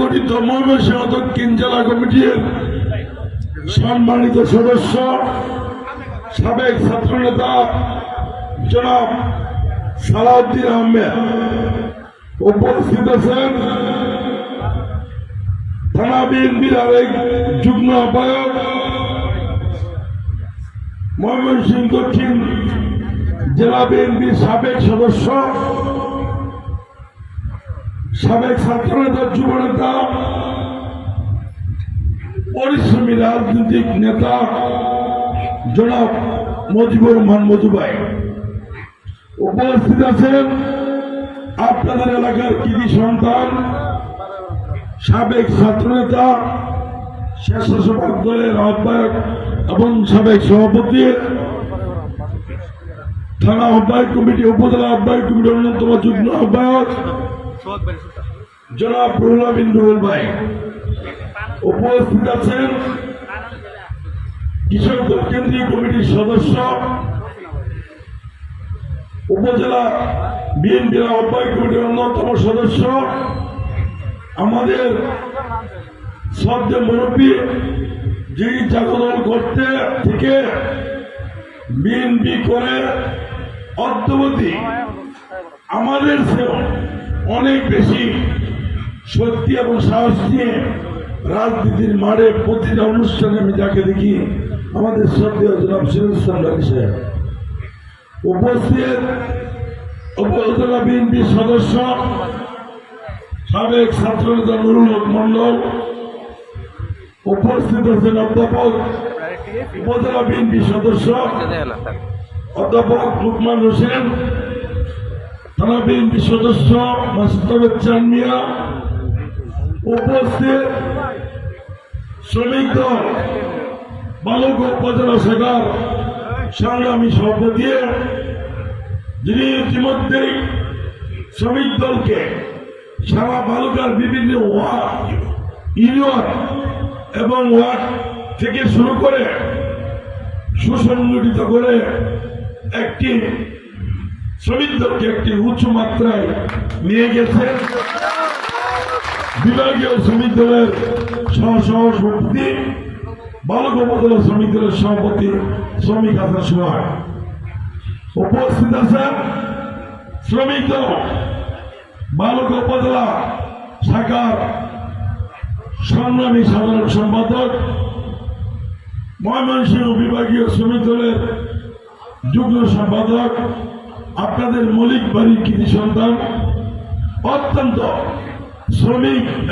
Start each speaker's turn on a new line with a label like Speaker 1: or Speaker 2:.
Speaker 1: গঠিত ময়মনসিংহ দক্ষিণ জেলা কমিটির সম্মানিত সদস্য সাবেক ছাত্রনেতা জনাব সালাউদ্দিন আহমেদ উপস্থিত আছেন। থানা বিএনপির আরেক যুগ্ম আহ্বায়ক ময়মনসিংহ দক্ষিণ জেলা বিএনপির সাবেক সদস্য সাবেক ছাত্রনেতা যুবনেতা পরিশ্রমী রাজনৈতিক নেতা জনাব মজিবুর রহমান মজু ভাই উপস্থিত আছেন। আপনাদের এলাকার কৃতি সন্তান সাবেক ছাত্রনেতা স্বেচ্ছাসেবক দলের আহ্বায়ক এবং সাবেক সভাপতি থানা আহ্বায়ক কমিটি উপজেলা আহ্বায়ক কমিটির অন্যতম যুগ্ম আহ্বায়ক জনাব রুহুল আমিন রুহুল ভাই উপস্থিত আছেন। কিশোরগঞ্জ কেন্দ্রীয় কমিটির সদস্য উপজেলা বিএনপির আহ্বায়ক কমিটির অন্যতম সদস্য আমাদের শ্রদ্ধেয় মুরব্বী যিনি জাগরণ করতে থেকে বিএনপি করে অদ্যবধি আমাদের চেয়েও অনেক বেশি শক্তি এবং সাহস নিয়ে রাজনীতির মাঠে প্রতিটা অনুষ্ঠানে আমি যাকে দেখি আমাদের শ্রদ্ধেয় জনাব সিরাজুল ইসলাম রানী সাহেব উপস্থিত। উপজেলা বিএনপির সদস্য সাবেক ছাত্রনেতা নুরুল হক মন্ডল উপস্থিত আছেন। অধ্যাপক উপজেলা বিএনপির সদস্য অধ্যাপক লুকমান হোসেন, থানা বিএনপির সদস্য মাসুদ চান মিয়া উপস্থিত। শ্রমিক দল বালুকা উপজেলা শাখার সংগ্রামী সভাপতি যিনি ইতিমধ্যেই শ্রমিক দলকে সারা বালুকার বিভিন্ন ইউনিয়ন এবং ওয়ার্ড থেকে শুরু করে সুসংগঠিত করে একটি শ্রমিক দলকে একটি উচ্চ মাত্রায় নিয়ে গেছে। বিভাগীয় শ্রমিক দলের সভাপতি বালুকা উপজেলা শ্রমিক দলের সভাপতি শ্রমিক হাসান সোহাগ উপস্থিত আছেন। শ্রমিক দল বালুকা উপজেলা শাখার সংগ্রামী সাধারণ সম্পাদক ময়মনসিংহ বিভাগীয় শ্রমিক দলের যুগ্ম সম্পাদক আপনাদের মৌলিক বাড়ির কৃতি সন্তান অত্যন্ত শ্রমিক